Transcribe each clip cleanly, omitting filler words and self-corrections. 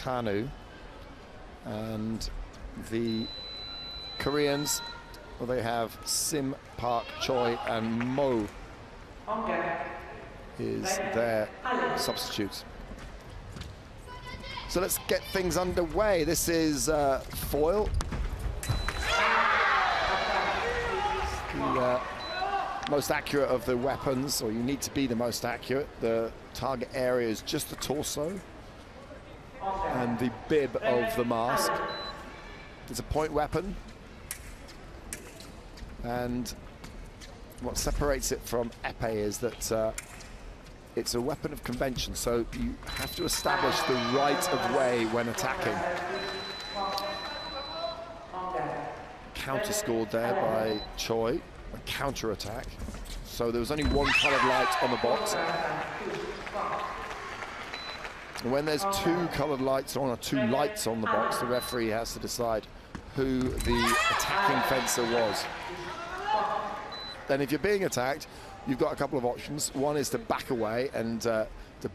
Kanu. And the Koreans, well, they have Sim, Park, Choi, and Mo is their substitute. So let's get things underway. This is foil. The most accurate of the weapons, or you need to be the most accurate. The target area is just the torso and the bib of the mask. It's a point weapon, and what separates it from épée is that it's a weapon of convention, so you have to establish the right of way when attacking. Counter scored there by Choi, a counter attack. So there was only one coloured light on the box. And when there's two coloured lights on, or two lights on the box, the referee has to decide who the attacking fencer was. Then if you're being attacked, you've got a couple of options. One is to back away and to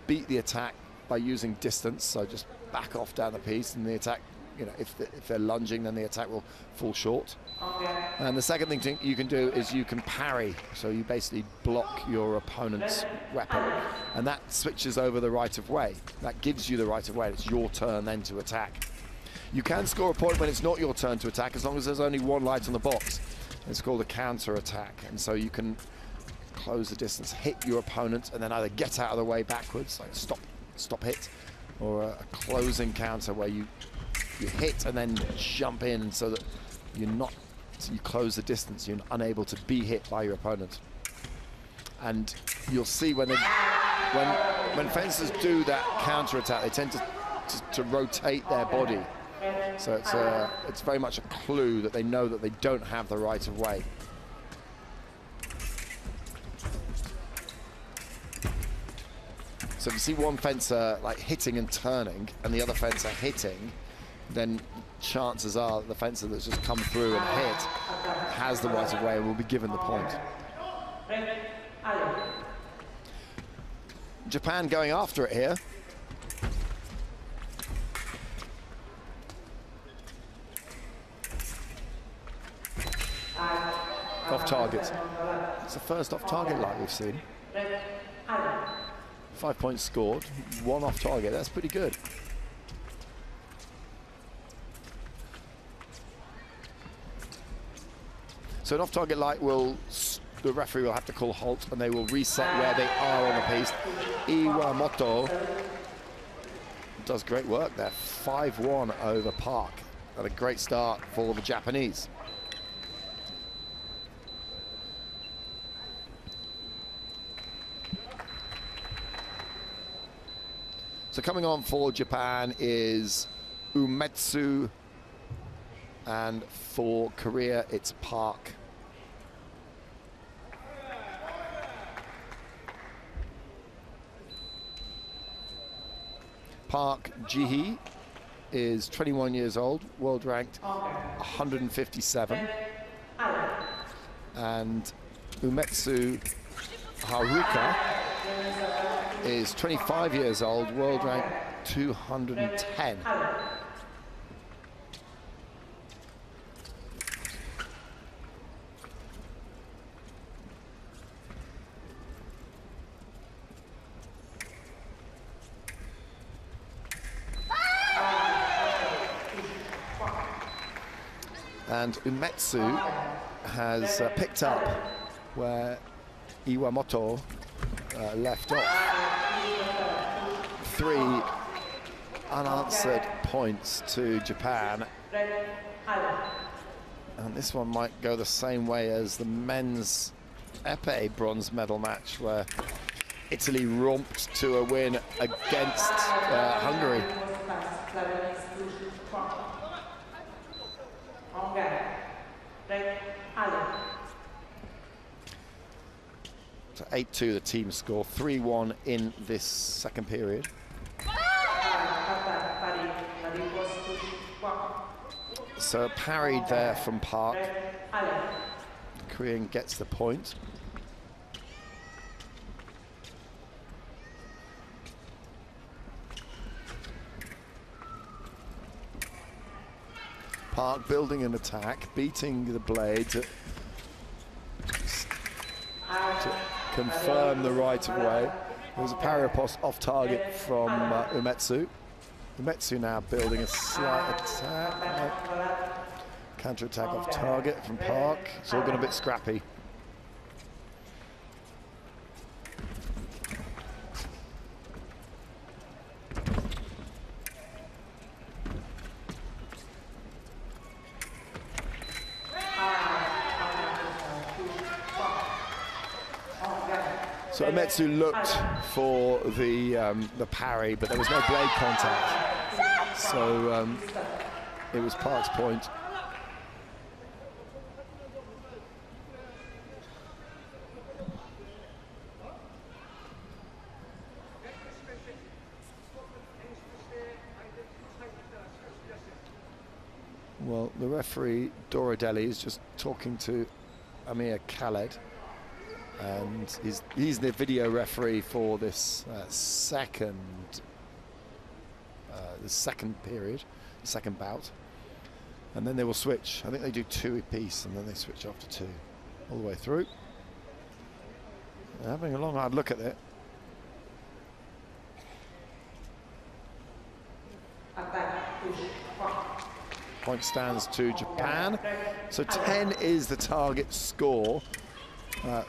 beat the attack by using distance, so just back off down the piece, and the attack, you know, if they're lunging, then the attack will fall short. And the second thing you can do is you can parry, so you basically block your opponent's weapon, and that switches over the right of way. That gives you the right of way. It's your turn then to attack. You can score a point when it's not your turn to attack, as long as there's only one light on the box. It's called a counter attack, and so you can close the distance, hit your opponent, and then either get out of the way backwards, like stop hit, or a closing counter where you hit and then jump in, so that you close the distance, you're unable to be hit by your opponent. And you'll see when fencers do that counter attack, they tend to rotate their body. So it's very much a clue that they know that they don't have the right of way. So if you see one fencer like hitting and turning, and the other fencer hitting, then chances are the fencer that's just come through and hit has the right of way and will be given the point. Japan going after it here. Off target. It's the first off target light we've seen. 5 points scored, one off target. That's pretty good. So an off target light the referee will have to call halt, and they will reset where they are on the piece. Iwamoto does great work there. 5-1 over Park. And a great start for the Japanese. So coming on for Japan is Umetsu, and for Korea it's Park. Park Ji-hee is 21 years old, world ranked 157. And Umetsu Haruka is 25 years old, world rank 210. And Umetsu has picked up where Iwamoto left off. 3 unanswered points to Japan. And this one might go the same way as the men's épée bronze medal match, where Italy romped to a win against Hungary. So 8-2 the team score, 3-1 in this second period. So parried there from Park. The Korean gets the point. Park building an attack, beating the blade to confirm the right of way. There was a parry off target from Umetsu. Umetsu now building a slight attack. Counter attack off target from Park. It's all gone a bit scrappy. So Umetsu looked for the parry, but there was no blade contact. So it was Park's point. Well, the referee, Dorodelli, is just talking to Amir Khaled, and he's the video referee for this second period, second bout. And then they will switch. I think they do 2 apiece, and then they switch after 2 all the way through. They're having a long, hard look at it. Point stands to Japan. So 10 is the target score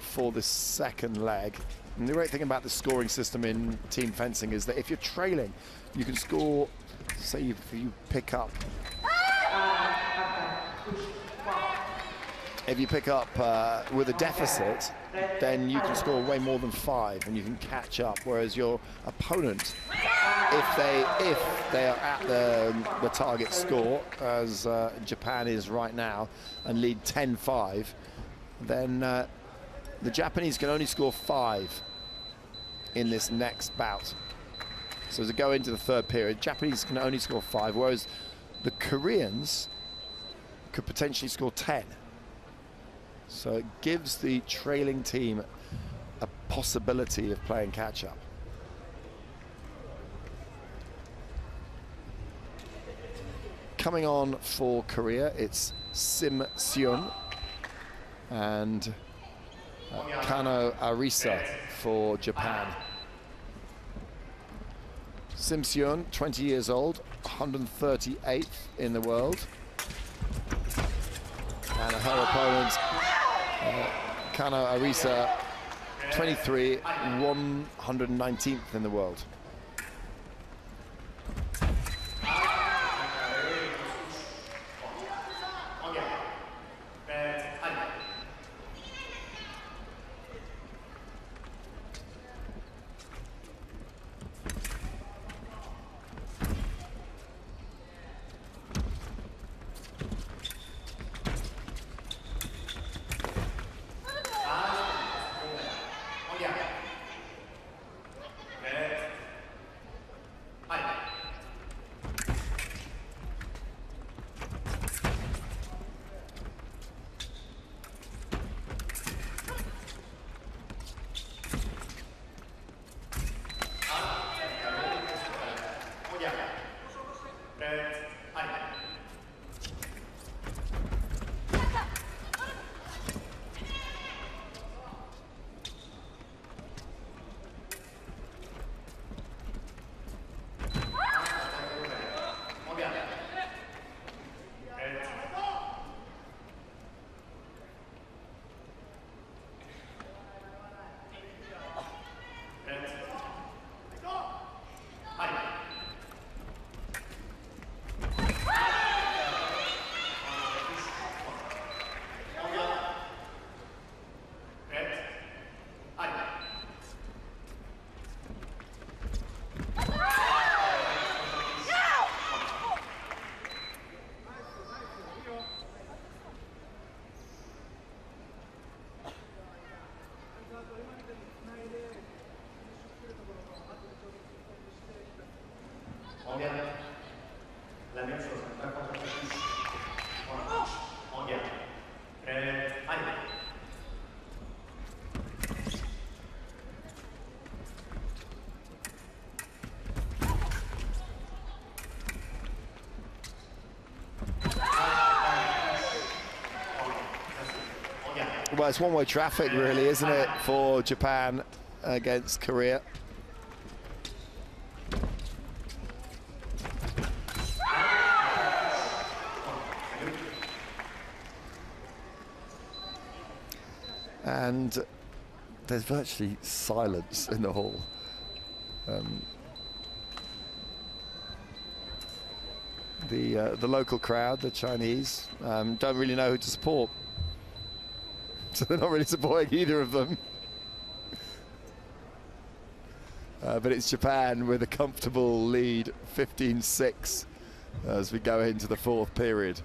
for the second leg. And the great thing about the scoring system in team fencing is that if you're trailing, you can score, say if you pick up, with a deficit, then you can score way more than 5 and you can catch up, whereas your opponent, if they are at the target score, as Japan is right now, and lead 10-5, then the Japanese can only score 5 in this next bout. So as they go into the third period, Japanese can only score 5, whereas the Koreans could potentially score 10. So it gives the trailing team a possibility of playing catch-up. Coming on for Korea, it's Sim Seon and Kano Arisa for Japan. Sim Seon, 20 years old, 138th in the world. And her opponent, Kano Arisa, 23, 119th in the world. La même chose, pas contre-factice. En gain. Allez. Ah. Well, it's one-way traffic, really, isn't it, for Japan against Korea? And there's virtually silence in the hall. The local crowd, the Chinese, don't really know who to support. So they're not really supporting either of them. But it's Japan with a comfortable lead, 15-6, as we go into the fourth period.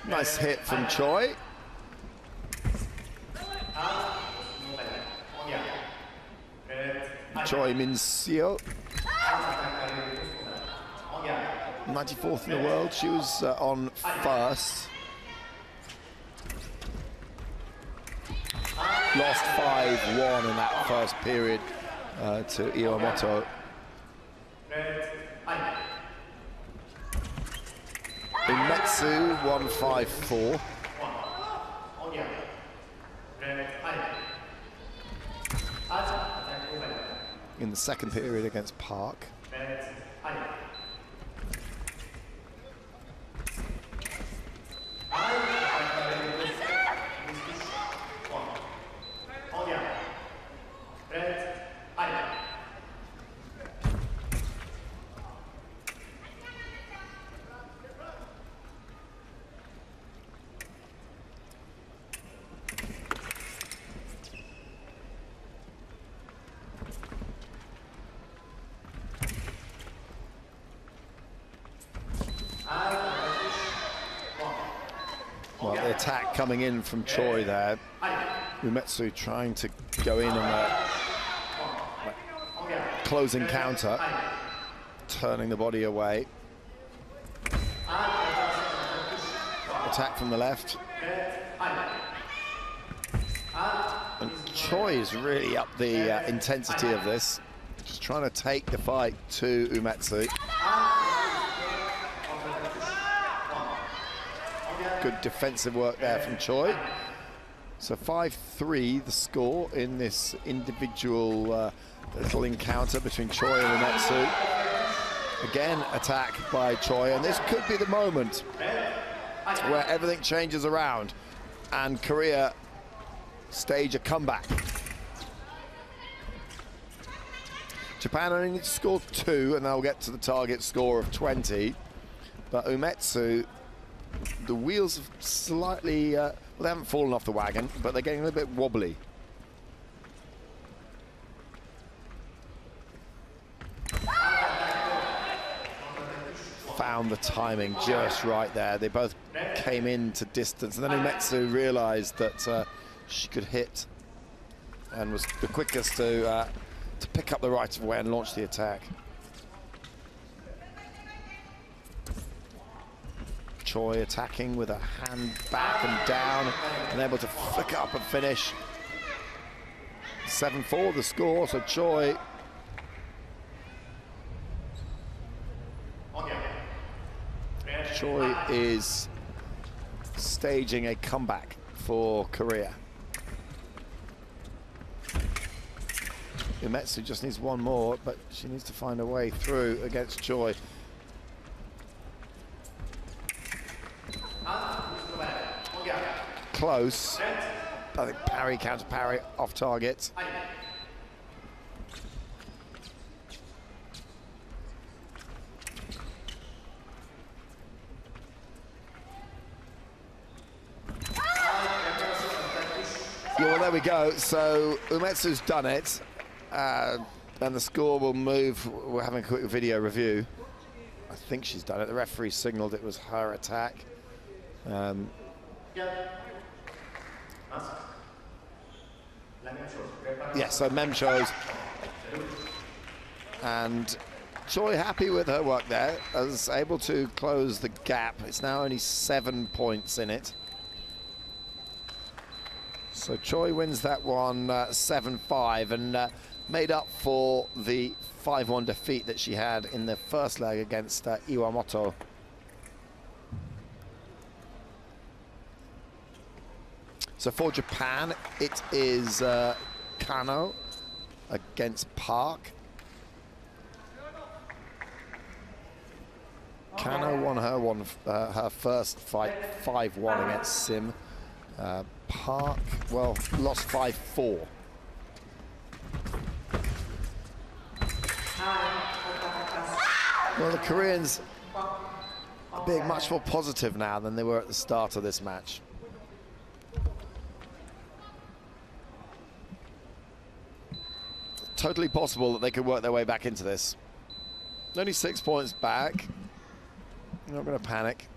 Nice hit from Choi. Choi Min-seo, 94th in the world. She was on first. Lost 5-1 in that first period to Iwamoto. Umetsu 1-5-4. In the second period against Park. Well, the attack coming in from Choi there. Umetsu trying to go in on a closing counter, turning the body away. Attack from the left. And Choi is really up the intensity of this. Just trying to take the fight to Umetsu. Good defensive work there from Choi. So 5-3 the score in this individual little encounter between Choi and Umetsu. Again, attack by Choi, and this could be the moment where everything changes around and Korea stage a comeback. Japan only need to score 2 and they'll get to the target score of 20. But Umetsu, the wheels have slightly, well, they haven't fallen off the wagon, but they're getting a little bit wobbly. Found the timing just right there. They both came into distance, and then Umetsu realized that she could hit and was the quickest to pick up the right of way and launch the attack. Choi attacking with a hand back and down and able to flick up and finish. 7-4 the score, so Choi is staging a comeback for Korea. Umetsu just needs one more, but she needs to find a way through against Choi. Close. I think parry, counter parry, off target. Yeah, well, there we go. So Umetsu's done it, and the score will move. We're having a quick video review. I think she's done it. The referee signaled it was her attack. Yeah, so Mem shows. And Choi happy with her work there, as able to close the gap. It's now only 7 points in it. So Choi wins that one 7-5 and made up for the 5-1 defeat that she had in the first leg against Iwamoto. So for Japan, it is Kano against Park. Kano won her first fight 5-1 against Sim. Park, well, lost 5-4. Well, the Koreans are being much more positive now than they were at the start of this match. Totally possible that they could work their way back into this. Only 6 points back. You're not going to panic.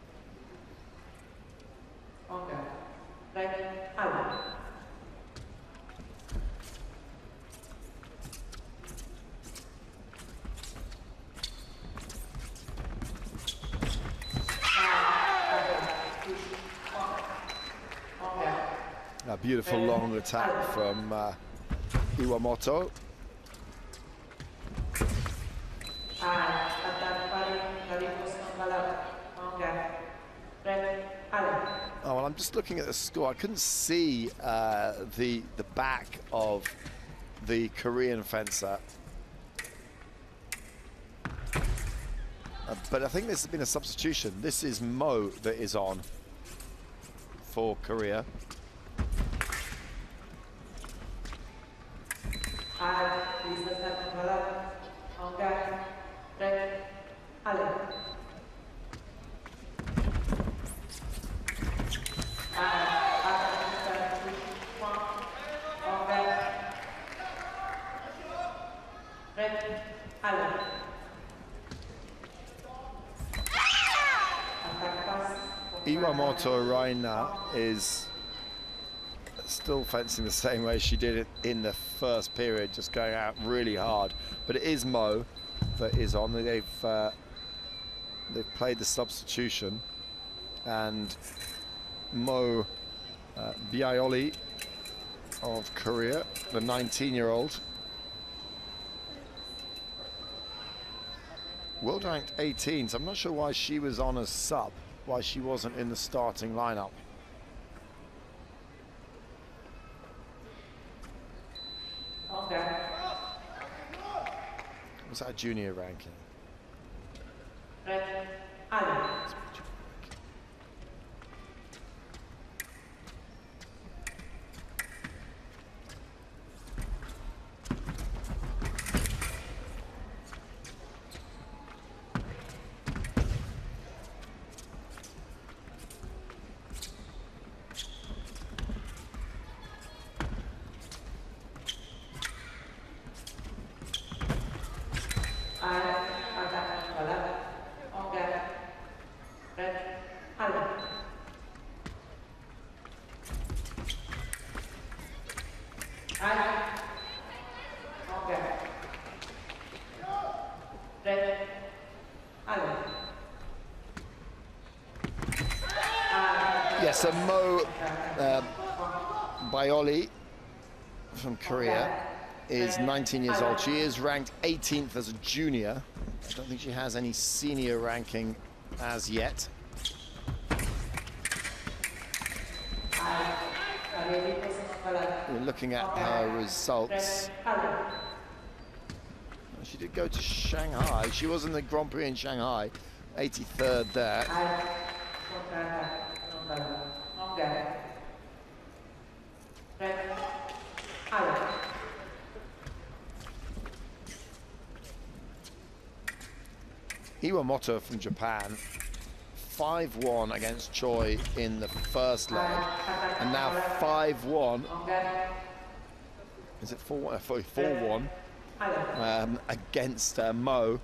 A beautiful long attack from Iwamoto. Oh, well, I'm just looking at the score. I couldn't see the back of the Korean fencer. But I think this has been a substitution. This is Mo that is on for Korea. Iwamoto Raina is still fencing the same way she did it in the first period, just going out really hard. But it is Mo that is on. They've played the substitution, and Mo Biayoli of Korea, the 19-year-old, world ranked 18. So I'm not sure why she was on as sub, why she wasn't in the starting lineup. Was that a junior ranking? Yes, so Mo Biayoli from Korea is 19 years old. She is ranked 18th as a junior. I don't think she has any senior ranking as yet. We're looking at her results. She did go to Shanghai. She was in the Grand Prix in Shanghai, 83rd there. Iwamoto from Japan, 5-1 against Choi in the first leg, and now 5-1. Is it 4-1? 4-1 against Mo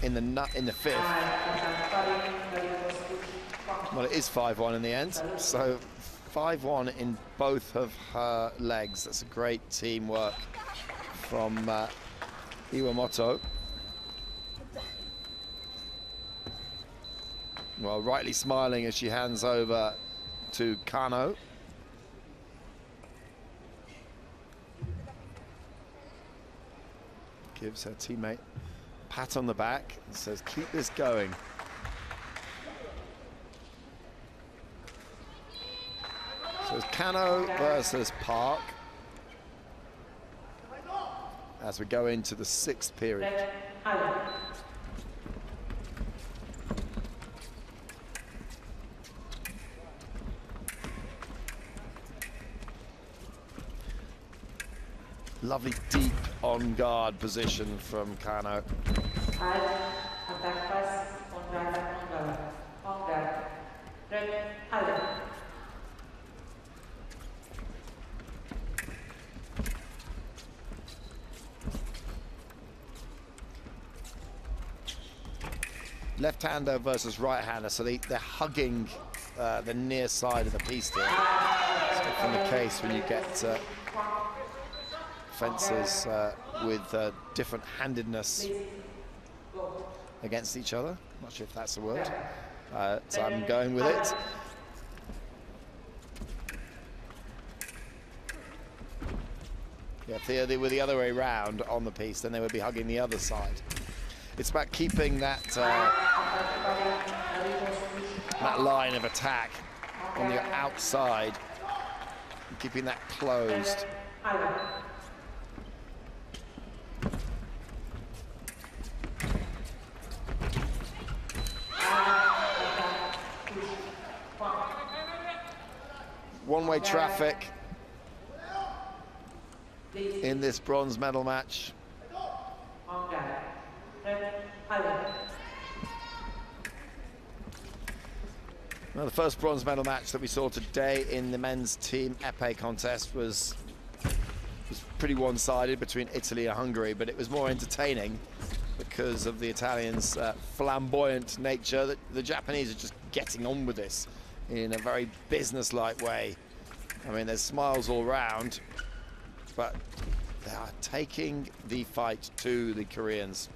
in the fifth. Well, it is 5-1 in the end, so 5-1 in both of her legs. That's a great teamwork from Iwamoto. Well, rightly smiling as she hands over to Kano. Gives her teammate a pat on the back and says, keep this going. So it's Kano versus Park as we go into the 6th period. Lovely deep on guard position from Kano. Left-hander versus right-hander, so they're hugging the near side of the piece here. It's often the case when you get fencers with different handedness against each other. Not sure if that's the word, so I'm going with it. Yeah, if they were the other way round on the piece, then they would be hugging the other side. It's about keeping that that line of attack on the outside, keeping that closed. One-way traffic in this bronze medal match. Well, the first bronze medal match that we saw today in the men's team épée contest was pretty one-sided between Italy and Hungary, but it was more entertaining because of the Italians' flamboyant nature. That the Japanese are just getting on with this in a very business-like way. I mean, there's smiles all round, but they are taking the fight to the Koreans.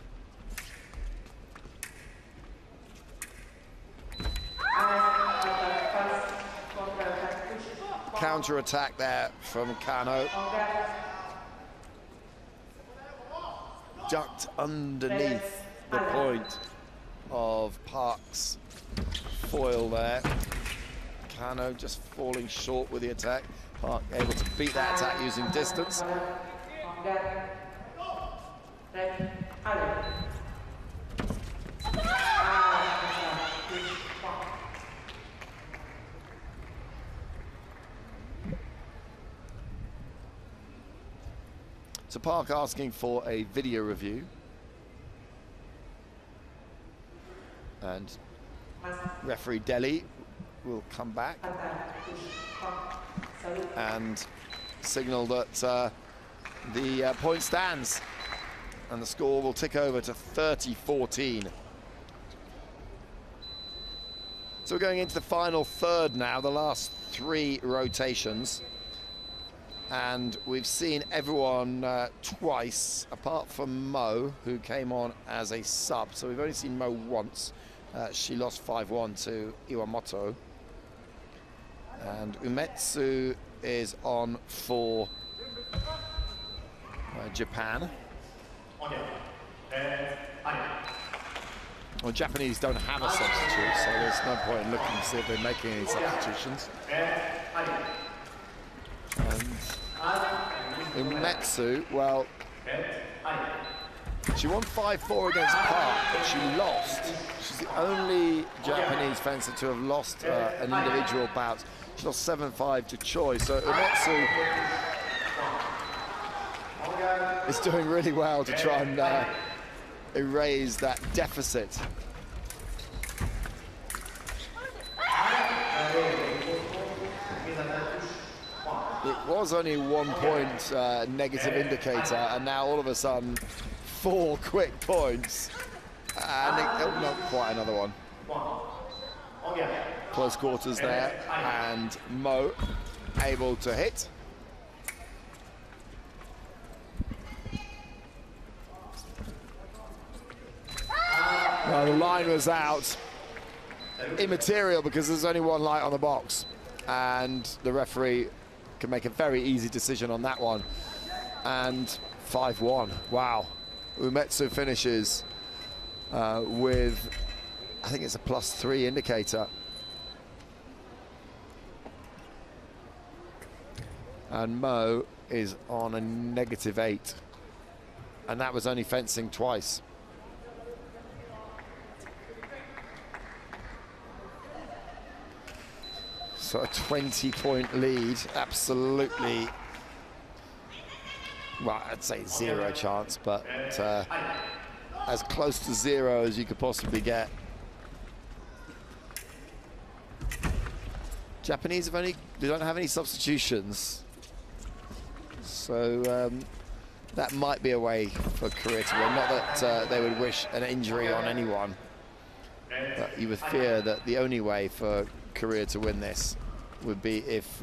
Counter-attack there from Kano. Ducked underneath the point of Park's foil there. Kano just falling short with the attack. Park able to beat that attack using distance. So Park asking for a video review. And referee Delhi will come back and signal that the point stands and the score will tick over to 30-14. So we're going into the final third now, the last 3 rotations. And we've seen everyone twice, apart from Mo, who came on as a sub. So we've only seen Mo once. She lost 5-1 to Iwamoto. And Umetsu is on for Japan. Well, Japanese don't have a substitute, so there's no point in looking to see if they're making any substitutions. And Umetsu, well, she won 5-4 against Park, but she lost. She's the only Japanese fencer to have lost an individual bout. She lost 7-5 to Choi, so Umetsu is doing really well to try and erase that deficit. It was only 1 point negative indicator, and now all of a sudden 4 quick points, and not quite another one. close quarters there, and Mo able to hit. Well, the line was out. Immaterial because there's only one light on the box, and the referee can make a very easy decision on that one. And 5-1. Wow. Umetsu finishes with, I think it's a +3 indicator. And Mo is on a -8. And that was only fencing twice. So a 20-point lead, absolutely, well, I'd say 0 chance, but as close to 0 as you could possibly get. Japanese they don't have any substitutions, so that might be a way for Korea to win. Not that they would wish an injury on anyone, but you would fear that the only way for Korea to win this would be if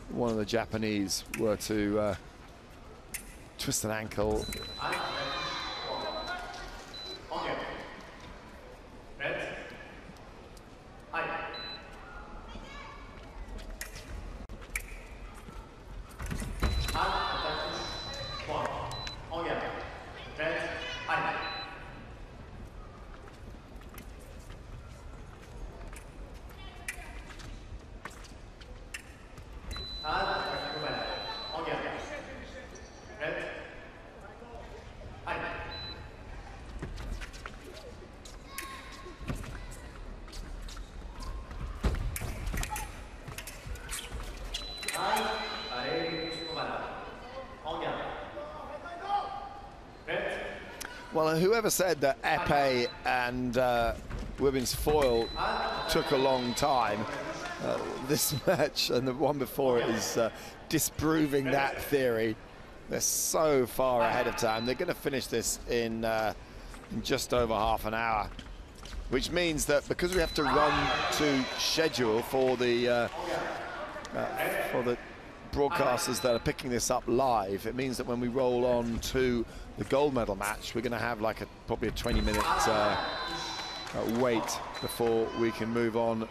one of the Japanese were to twist an ankle. Well, whoever said that épée and women's foil took a long time, this match and the one before it is disproving that theory. They're so far ahead of time. They're going to finish this in just over half an hour, which means that because we have to run to schedule for the broadcasters that are picking this up live, it means that when we roll on to the gold medal match, we're going to have like probably a 20-minute wait before we can move on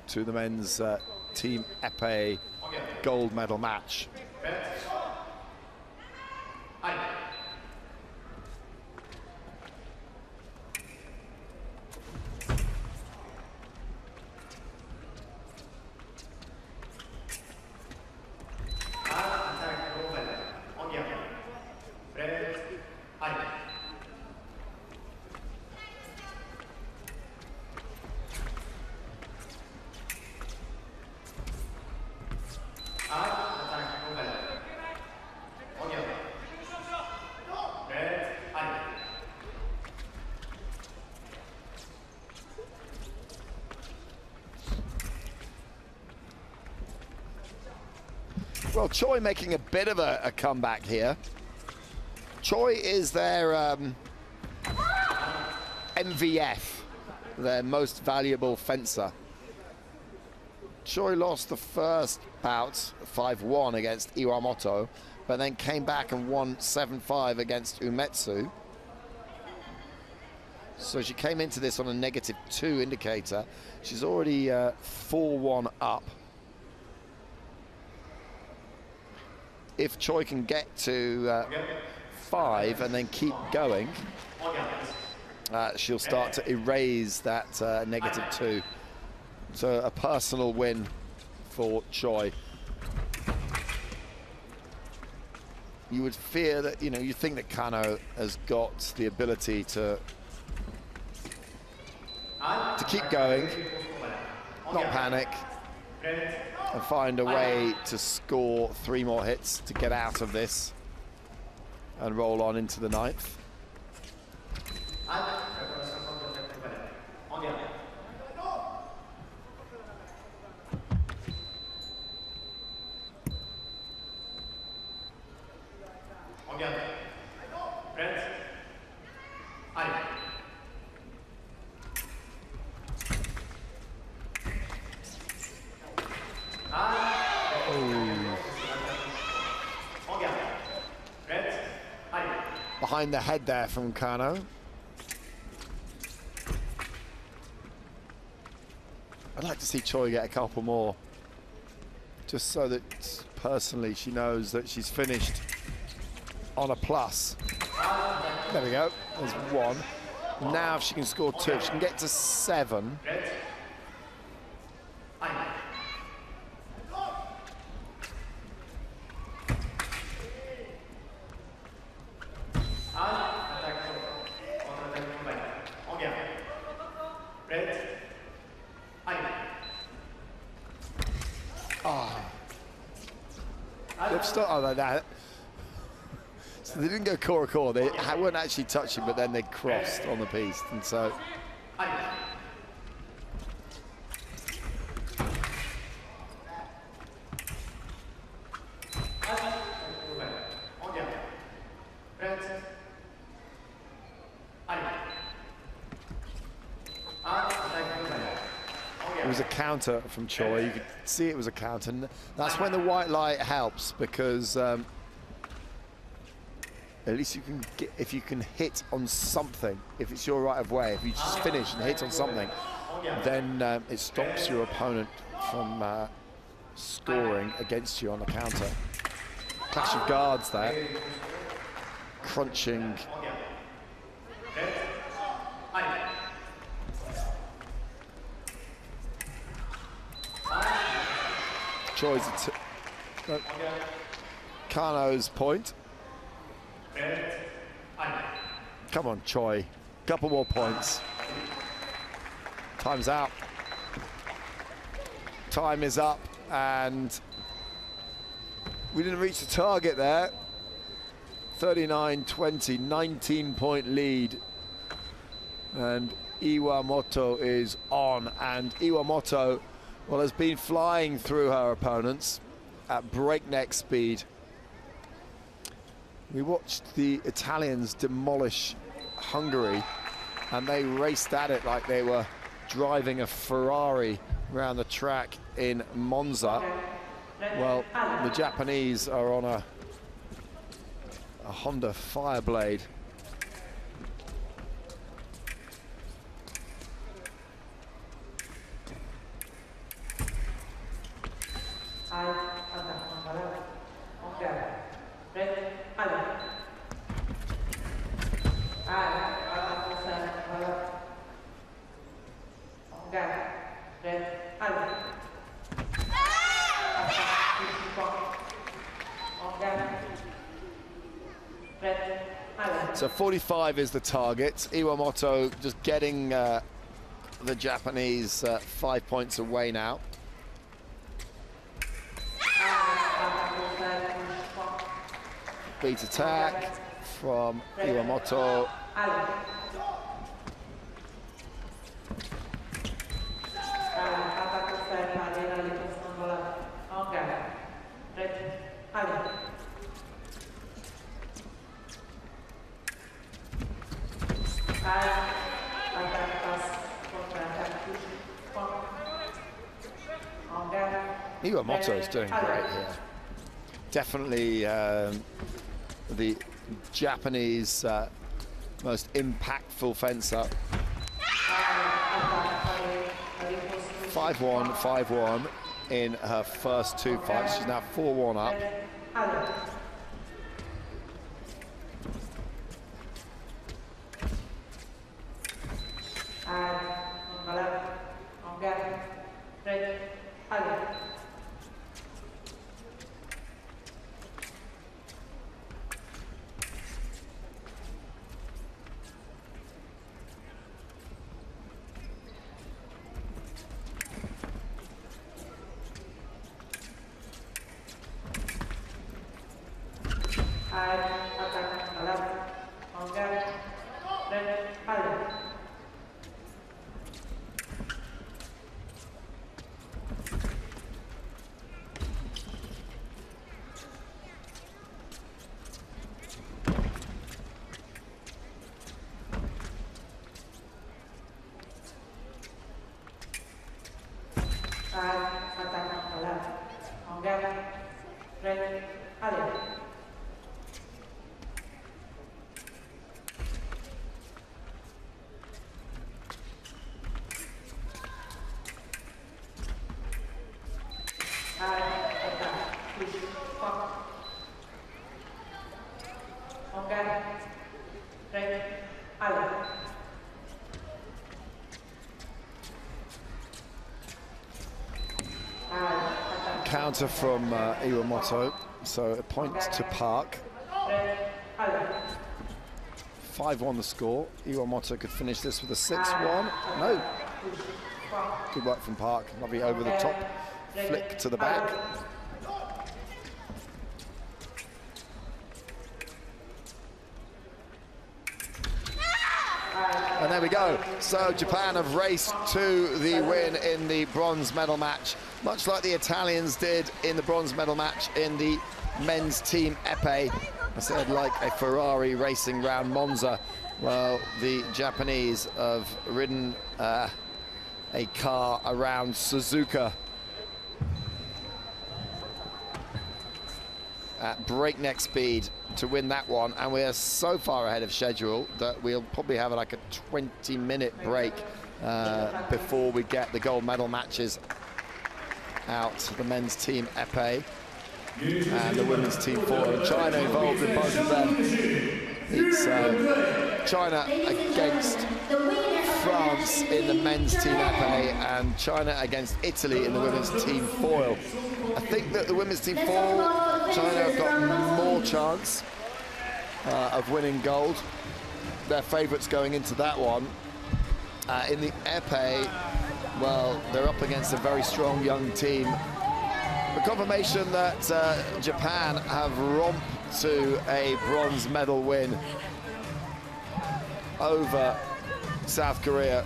to the men's team épée gold medal match. Well, Choi making a bit of a comeback here. Choi is their MVF, their most valuable fencer. Choi lost the first bout 5-1 against Iwamoto, but then came back and won 7-5 against Umetsu. So she came into this on a -2 indicator. She's already 4-1 up. If Choi can get to 5 and then keep going, she'll start to erase that -2. So a personal win for Choi. You would fear that, you think that Kano has got the ability to keep going, not panic, and find a way to score 3 more hits to get out of this and roll on into the 9th. behind the head there from Kano. I'd like to see Choi get a couple more, just so that personally she knows that she's finished on a plus. There we go, there's one. Now if she can score two, if she can get to 7. Oh, like that. So they didn't go core. They weren't actually touching, but then they crossed on the piece, and so. It was a counter from Choi. You could see it was a counter, and that's when the white light helps, because at least you can get, if you can hit on something, if it's your right of way, if you just finish and hit on something, then it stops your opponent from scoring against you on the counter. Clash of guards there, crunching. Choi's Kano's point. Come on, Choi. Couple more points. Time's out. Time is up, and we didn't reach the target there. 39-20, 19-point lead. And Iwamoto is on, and Iwamoto, well, has been flying through her opponents at breakneck speed. We watched the Italians demolish Hungary, and they raced at it like they were driving a Ferrari around the track in Monza. Well, the Japanese are on a Honda Fireblade. So 45 is the target. Iwamoto just getting the Japanese 5 points away now. Beat attack from Iwamoto. Iwamoto is doing great here. Definitely the Japanese most impactful fencer. 5-1, 5-1 in her first 2 fights. She's now 4-1 up. Counter from Iwamoto, so a point to Park. 5-1 the score. Iwamoto could finish this with a 6-1. No. Good work from Park. Lovely over the top flick to the back. And there we go. So Japan have raced to the win in the bronze medal match, much like the Italians did in the bronze medal match in the men's team epee. I said like a Ferrari racing round Monza. Well, the Japanese have ridden a car around Suzuka at breakneck speed to win that one, and we are so far ahead of schedule that we'll probably have like a 20-minute break before we get the gold medal matches out. The men's team epee and the women's team foil. China involved in both of them. It's China against France in the men's team epee and China against Italy in the women's team foil. I think that the women's team foil, China have got more chance of winning gold. They're favourites going into that one. In the epee, well, they're up against a very strong young team. The confirmation that Japan have romped to a bronze medal win over South Korea.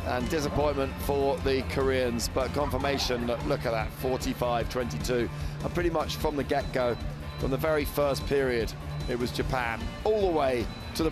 And disappointment for the Koreans, but confirmation that, look at that, 45-22. And pretty much from the get-go, from the very first period, it was Japan all the way to the